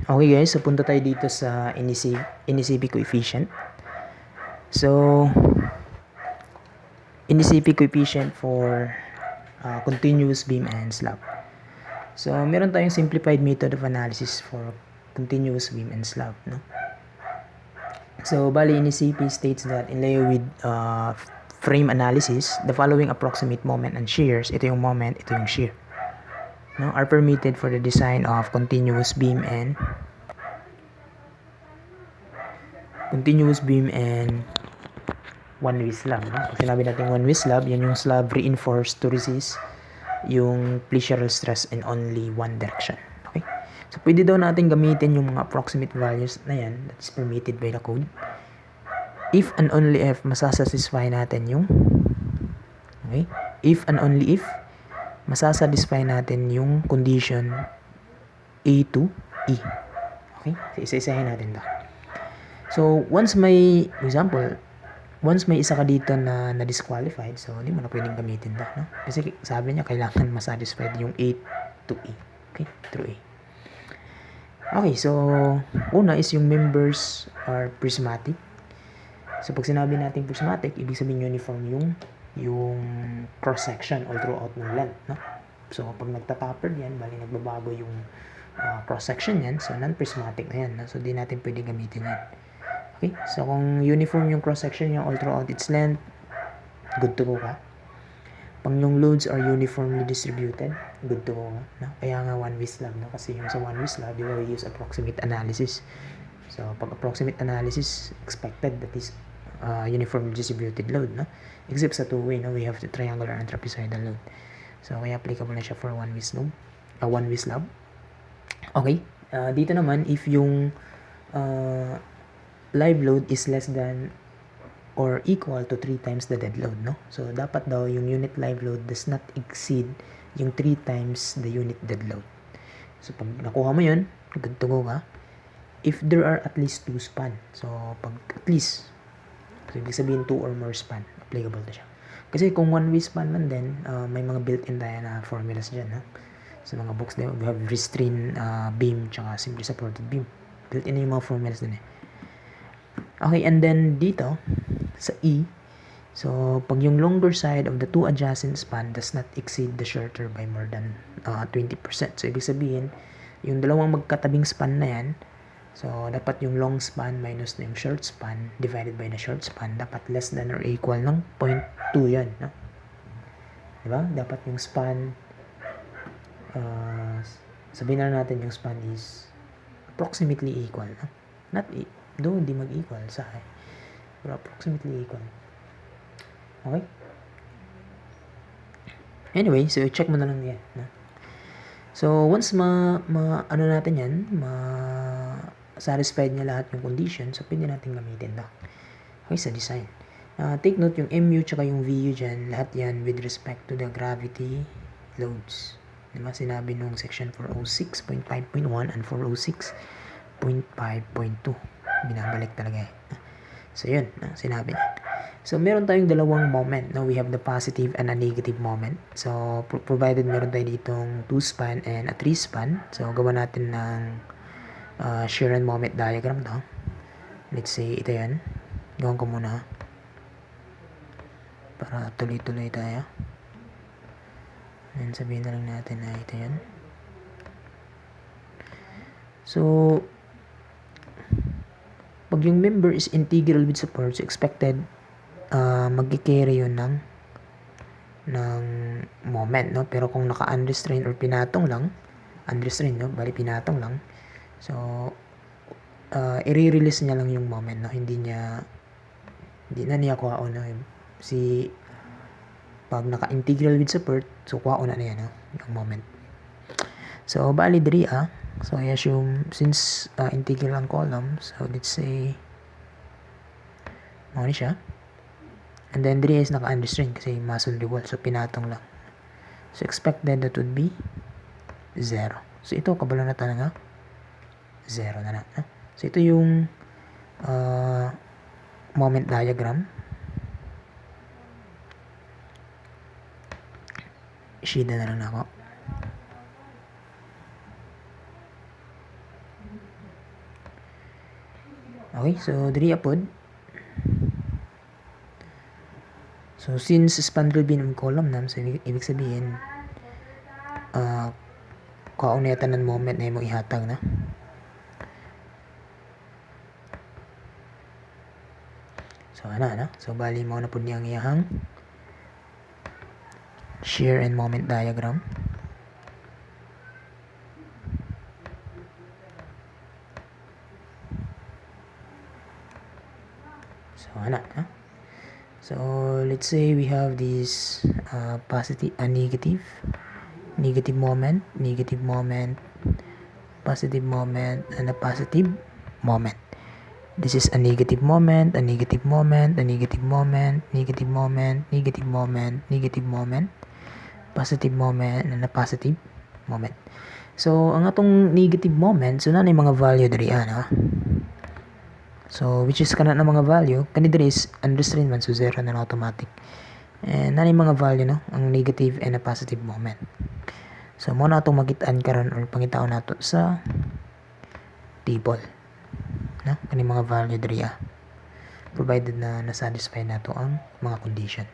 Okay guys, so punta tayo dito sa Inisipy coefficient. So, Inisipy coefficient for continuous beam and slab. So, meron tayong simplified method of analysis for continuous beam and slab, no? So, bali Inisipy states that in layer with frame analysis, the following approximate moment and shears, ito yung moment, ito yung shear, no, are permitted for the design of continuous beam and one-way slab. No? Pag sinabi natin one-way slab, yan yung slab reinforced to resist yung pleural stress in only one direction. Okay? So, pwede daw natin gamitin yung mga approximate values na yan that's permitted by the code. If and only if masasatisfy natin yung masasatisfy natin yung condition A to E. Okay? So, isa-isahin natin to. So, once may isa ka dito na disqualified, so hindi mo na pwedeng gamitin to, no? Kasi sabi niya kailangan masatisfied yung A to E. Okay? Through A. Okay, so una is yung members are prismatic. So pag sinabi natin prismatic, ibig sabihin uniform yung cross section all throughout ng length, no? So pag nagta-tapered yan, bali nagbabago yung cross section yan, so non-prismatic na yan, no? So di natin pwedeng gamitin yan. Okay, so kung uniform yung cross-section niya all throughout its length, good to go ka. Pag yung loads are uniformly distributed, good to go ka. No? Kaya nga one-way slab, no? Kasi yung sa one-way slab, we use approximate analysis. So, pag approximate analysis, expected that is uniformly distributed load, no? Except sa two-way, no? We have the triangular and trapezoidal load. So, kaya applicable na siya for one-way slab. Okay, dito naman, if yung live load is less than or equal to 3 times the dead load, no? So, dapat daw yung unit live load does not exceed yung 3 times the unit dead load. So, pag nakuha mo yun, good to go ka. If there are at least 2 span, so, pag at least, so, ibig sabihin 2 or more span, applicable na siya. Kasi kung one-way span man din, may mga built-in tayo na formulas dyan, no? Sa mga books, we have restrained beam, tsaka simply supported beam. Built-in na yung mga formulas dun eh. Okay, and then dito, sa E, so, pag yung longer side of the two adjacent span does not exceed the shorter by more than 20%. So, ibig sabihin, yung dalawang magkatabing span na yan, so, dapat yung long span minus na yung short span divided by the short span, dapat less than or equal ng 0.2 yan, no? Diba? Dapat yung span, sabihin na natin yung span is approximately equal, no? Not though hindi mag-equal sa pero approximately equal. Okay? Anyway, so check mo na lang yan, no? So once ano natin yan, satisfied niya lahat yung condition, so pwede natin gamitin na. Okay, sa design. Take note yung MU tsaka yung VU dyan, lahat yan with respect to the gravity loads. Diba? Sinabi nung section 406.5.1 and 406.5.2. Binabalik talaga eh. So, yun. Sinabi niya. So, meron tayong dalawang moment. No? We have the positive and a negative moment. So, provided meron tayo ditong 2 span and a 3 span. So, gawa natin ng shear and moment diagram to. Let's say, ito yan. Gawin ko muna. Para tuloy-tuloy tayo. And sabihin na lang natin na ito yan. So, pag yung member is integral with support, so expected mag-carry yun ng moment, no? Pero kung naka-unrestrained or pinatong lang, unrestrained, no? Bali pinatong lang, so i-release niya lang yung moment, no? Hindi na niya kuha na si pag naka-integral with support, so kuha na yan, no? Yung moment. So, bali diri so, I assume, since integral ang column, so let's say, mga siya. And then, 3 is naka-unrestrained kasi masonry wall. So, pinatong lang. So, expected that would be 0. So, ito, kabalo na talaga. 0 na lang. So, ito yung moment diagram. Shida na lang ako. Okay, so diri apod. So since spandrel beam ang column nam, so ibig sabihin kaon na tanan moment na imong ihatag na. So ana. So bali mo na pud niyang iyahang shear and moment diagram. So ana. So let's say we have this positive negative moment, positive moment, and a positive moment. This is a negative moment, a negative moment, a negative moment, negative moment, negative moment, negative moment, positive moment, and a positive moment. So, ang atong negative moment, so na mga value diri ana. So, which is kana na mga value, kani diri is unrestrained man, so zero na automatic. And na mga value, no? Ang negative and a positive moment. So, mo na itong magitaan karon or pangitaon nato sa table. No? Kani mga value diri provided na na-satisfy nato ang mga condition.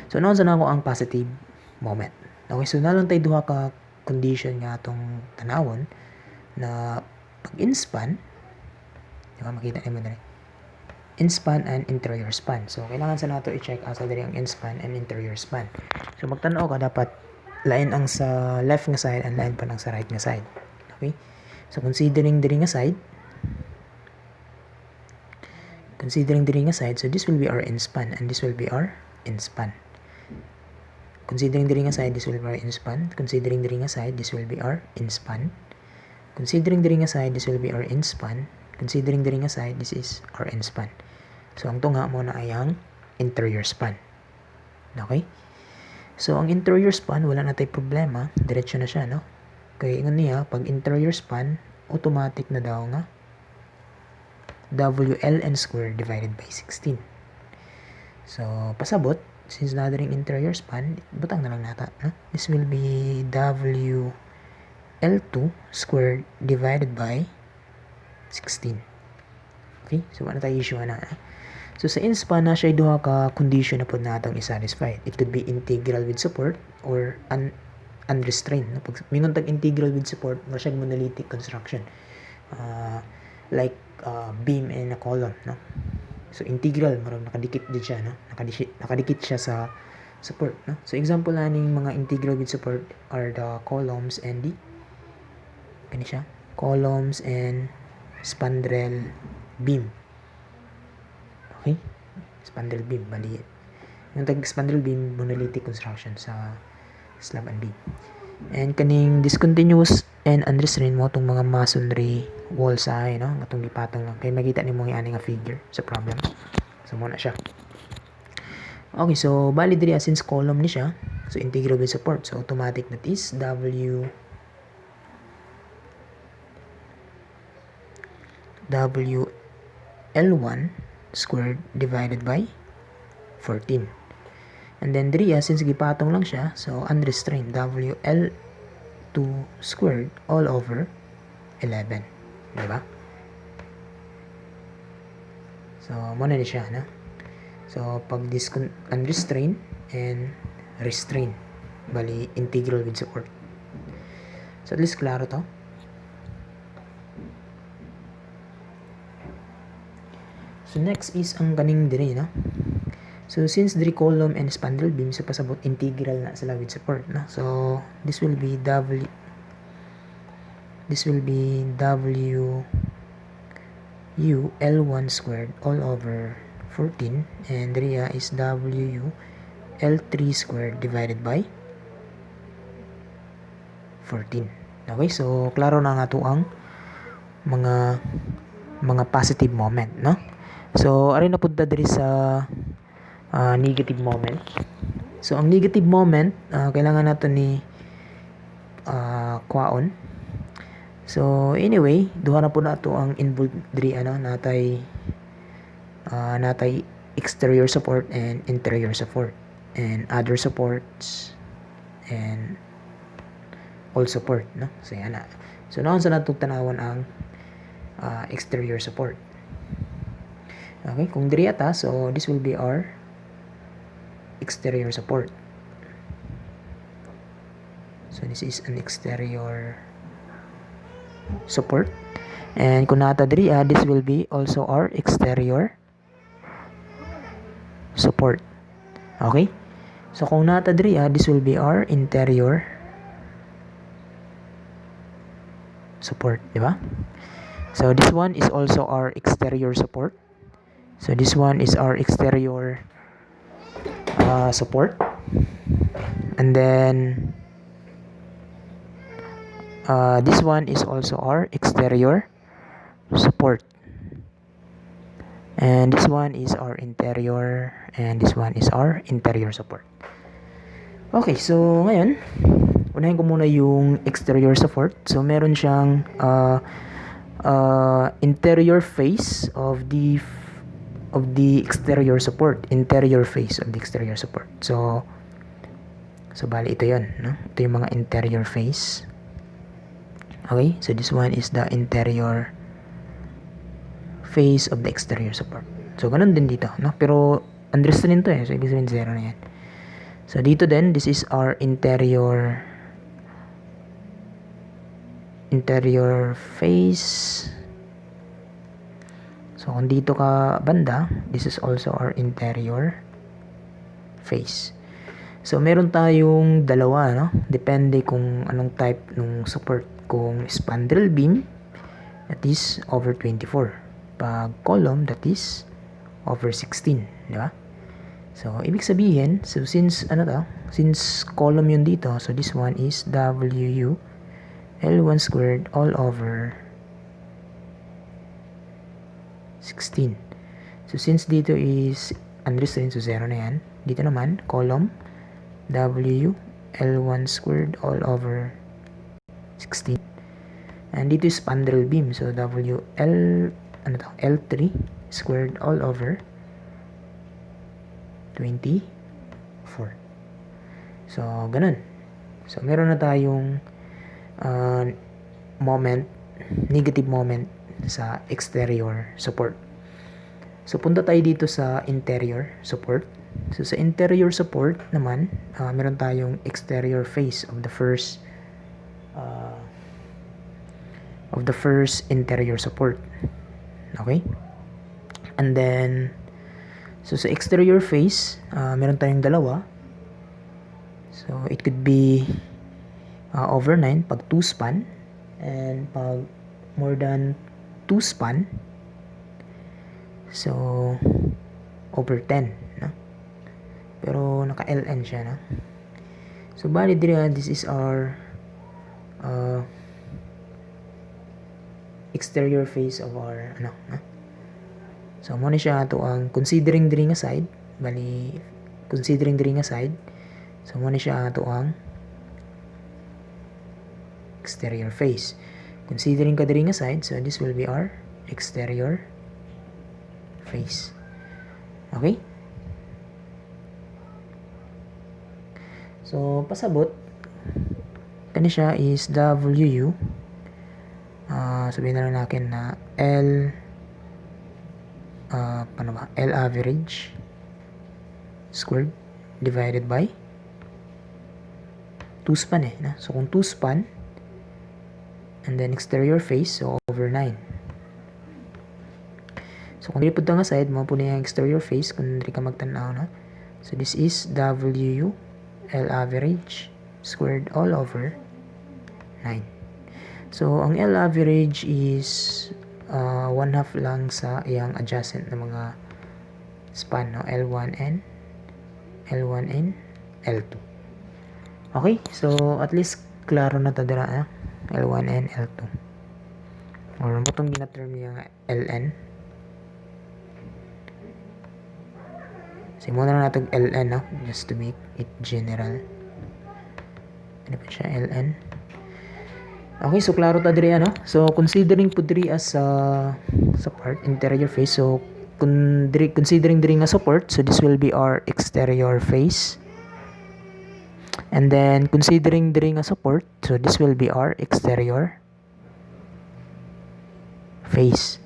So, naon sa nako ang positive moment. Okay, so nalang tayo duha ka condition nga atong tanawon na pag inspan, diba makita niyo diri. Inspan and interior span. So, kailangan sa nato i-check asa diri ang inspan and interior span. So, magtan-aw ka dapat lain ang sa left nga side and lain pa ang sa right nga side. Okay? So, considering diri nga side, so this will be our inspan and this will be our inspan. Considering diri nga side, this will be our inspan. Considering diri nga side, this will be our inspan. Considering diri nga side, this will be our inspan. Considering diri nga side, this is our inspan. So, ang tunga mo na ay ang interior span. Okay? So, ang interior span, wala na tayo problema. Diretso na siya, no? Kaya ingon niya, pag interior span, automatic na daw nga WLN squared divided by 16. So, pasabot, since na ring interior span, butang na lang nata. No? This will be WL2 squared divided by 16. Okay? So, ano tayo issue na? So, sa inspan na siya duha ka condition na po natang isatisfied. It could be integral with support or unrestrained. No? Pag mingon tag integral with support, wala siyang monolithic construction. Like beam and a column. No? So, integral, marang nakadikit din siya. No? Nakadikit siya sa support. No? So, example na ning mga integral with support are the columns and the columns and spandrel beam. Okay? Spandrel beam, bali. Yung spandrel beam, monolithic construction sa slab and beam. And kaning discontinuous and unrestrained mo itong mga masonry wall sa no? Atong gipatong lang. Kaya makita ni mo yung nga figure sa problem. So, muna siya. Okay, so, bali diri since column ni siya, so, integral with support. So, automatic that is WL1 squared divided by 14. And then diri since gipatong lang siya, so unrestrained WL2 squared all over 11. Diba? So, muna ni siya, no? So, pag unrestrained and restrained, bali integral with support. So, at least klaro to. So, next is ang kaning diri, no? So, since diri column and spandrel beam, so pasabot integral na sila with support, no? So, this will be WL1 squared all over 14 and diri is WL3 squared divided by 14. Okay, so klaro na nga to ang mga positive moment, no? So, ari na punta diri sa negative moment. So, ang negative moment, kailangan nato ni kwaon. So, anyway, duha na po na ito ang involved diri, natay exterior support and interior support and other supports and all support, no? So, yan na. So, naon sa natong tanawan ang exterior support. Okay, kung diri ata, so this will be our exterior support. So this is an exterior support. And kung nata diri, this will be also our exterior support. Okay? So kung nata diri, this will be our interior support, di ba? So this one is also our exterior support. So this one is our exterior support. And then this one is also our exterior support. And this one is our interior, and this one is our interior support. Okay, so ngayon, unahin ko muna yung exterior support. So meron siyang interior face of the exterior support. Interior face of the exterior support. So bali ito yon, no? Ito yung mga interior face. Okay, so this one is the interior face of the exterior support. So ganun din dito, no? Pero understand din to eh. So ibig sabihin 0 na yan. So dito din, this is our interior face. So kung dito ka banda, this is also our interior face. So meron tayong dalawa, no? Depende kung anong type ng support. Kung spandrel beam, that is over 24. Pag column, that is over 16, di ba? So ibig sabihin, so since column yun dito, so this one is WU L1 squared all over 16. So since dito is unrestrained, so 0 na yan. Dito naman, column W L1 squared all over 16. And dito is spandrel beam, so L3 squared all over 24. So ganun. So meron na tayong negative moment sa exterior support. So punta tayo dito sa interior support. So sa interior support naman, meron tayong exterior face of the first interior support. Okay? And then so sa exterior face, meron tayong dalawa. So it could be over 9 pag 2 span, and pag more than 2 span, so over 10, no? Pero naka LN siya, no? So bali diri, this is our exterior face of our no? So mo na siya ato ang considering diri nga side, so mo na siya ato ang exterior face. Considering ka diri nga side, so this will be our exterior face. Okay? So pasabot kani siya is WU, sabihin na lang natin na L L average squared divided by 2 span eh, no? So kung 2 span and then exterior face, so over 9. So kung dili pud nga side, mo po na yung exterior face kung dili ka magtanaw, no? So this is WU L average squared all over 9. So ang L average is 1/2 lang sa iyang adjacent na mga span, no? L1N, L2. Okay, so at least klaro na ta dira, L1N, L2. Or mo tong gina-term yung LN. So mo na lang natong LN, no? Just to make it general. Ano pa siya, LN? Okay, so klaro ta diri, no? So considering po diri as sa part interior face, so considering diri nga support, so this will be our exterior face. And then considering diri nga support, so this will be our exterior face.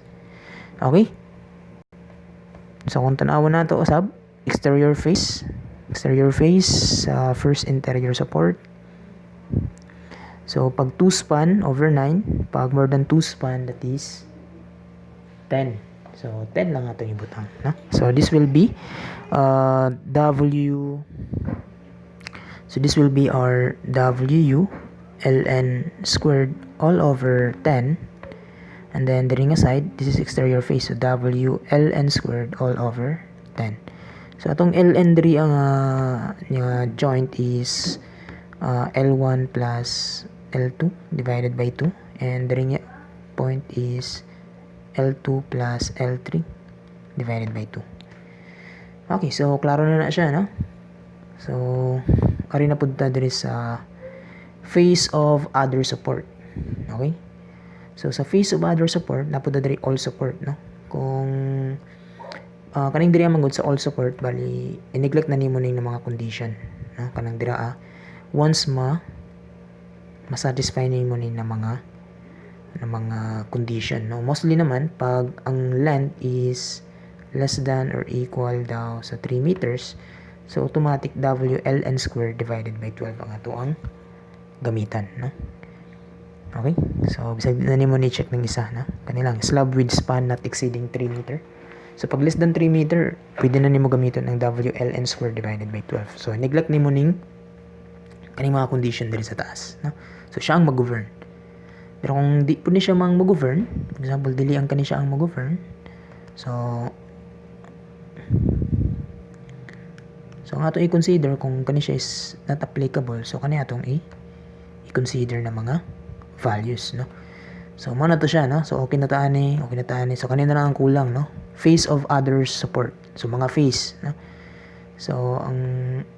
Okay? So kung tanawan na to usab, exterior face, first interior support. So pag 2 span over 9, pag more than 2 span, that is 10. So 10 lang ato ibutang, no? So this will be W. So this will be our WU ln squared all over 10. And then the ring aside, this is exterior face, so W ln squared all over 10. So atong ln diri ang joint is L1 plus L2 divided by 2, and the ring point is L2 plus L3 divided by 2. Okay, so klaro na siya, no? So ari na pud ta diri sa face of other support. Okay? So sa face of other support, napud ta diri all support, no? Kung kaning diri man gud sa all support, bali i-neglect na nimo ning mga condition, no? Kanang dira once ma-satisfy nimo ning na mga condition, no? Mostly naman pag ang length is less than or equal daw sa 3 meters, so automatic W ln squared divided by 12 ang ato ang gamitan, no? Okay, so bisag na nimo ni check ng isa, no? Kanilang slab with span not exceeding 3 meter. So pag less than 3 meter, pwede na nimo gamiton ang W ln squared divided by 12. So neglect nimo ning kaning mga condition diri sa taas, no? So siya ang mag-govern. Pero kung di po ni siya mag-govern, for example, dili ang kani siya ang mag-govern, so ang ato i-consider kung kani siya is not applicable, so kani atong i-consider na mga values, no? So mo na to siya, no? So okay na taani. So kanina na ang kulang, no? Face of others support. So mga face, no? So ang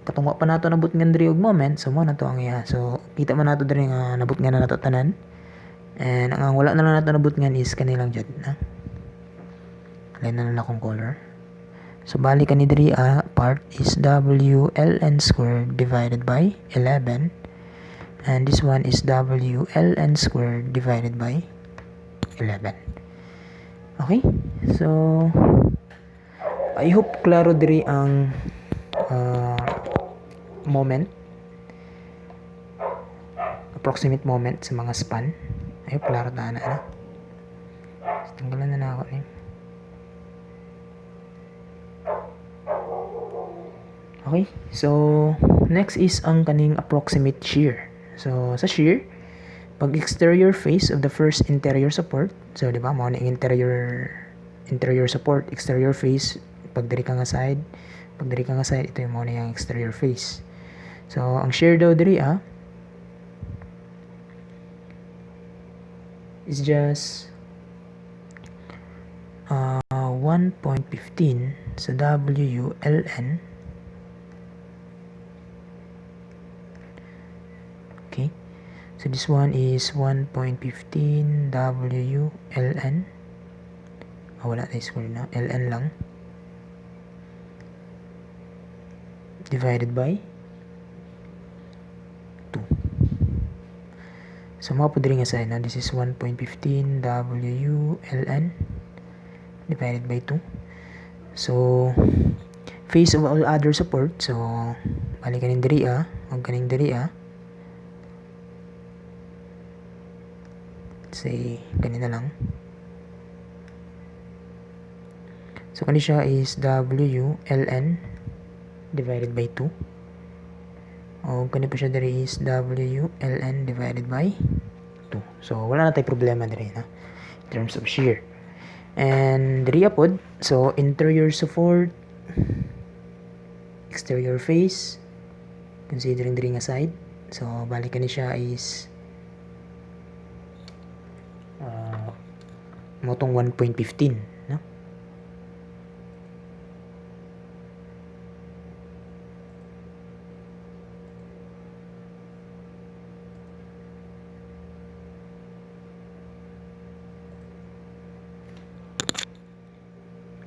katungwa pa nato nabut nga diri og moment, so mo na to ang iya. So kita man nato diri nga nabut nga na nato tanan. And ang wala na lang nato nabut nga is kanilang jud, no? Lain na lang akong color. So bali kani diri part is W ln squared divided by 11, and this one is W ln squared divided by 11. Okay? So I hope klaro diri ang moment, approximate moment sa mga span. I hope klaro na na. Tanggalan na ako ni. Okay, so next is ang kaning approximate shear. So sa shear, pag exterior face of the first interior support, so di ba mo na interior support, exterior face, pag diri ka nga side, ito yung mo na yung exterior face. So ang shear daw diri is just 1.15 sa W ln. Okay, so this one is 1.15 W ln. Wala na square na, ln lang, divided by 2. So mga po diri nga side na, this is 1.15 W ln divided by 2. So face of all other support, so bali kaning diri og kaning diri say ganina lang. So kani siya is W ln divided by 2. O kani pa siya diri is W ln divided by 2. So wala na tay problema diri na in terms of shear. And diri pod, so interior support, exterior face, considering diri nga side. So balik kani siya is motong 1.15, no?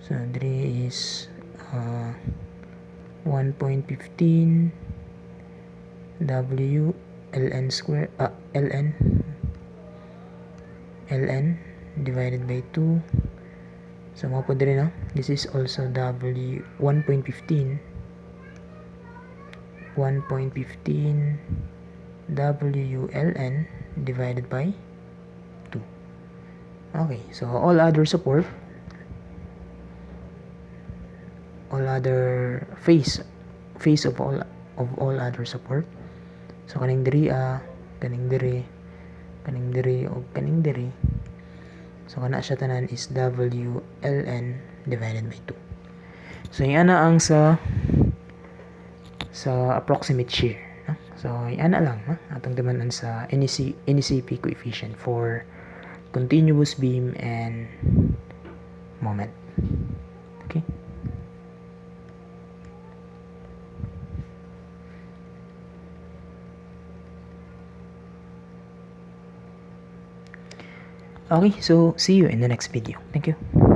So diri is 1.15 W ln square ln divided by 2 So mo po diri no, this is also W 1.15 WLN divided by 2. Okay, so all other face of all other support. So kaning diri kaning diri o kaning diri. So kana siya tanan is WLN divided by 2. So yan na ang sa approximate shear. No? So yan na lang atong timanan sa NECP coefficient for continuous beam and moment. Okay? Okay, so see you in the next video. Thank you.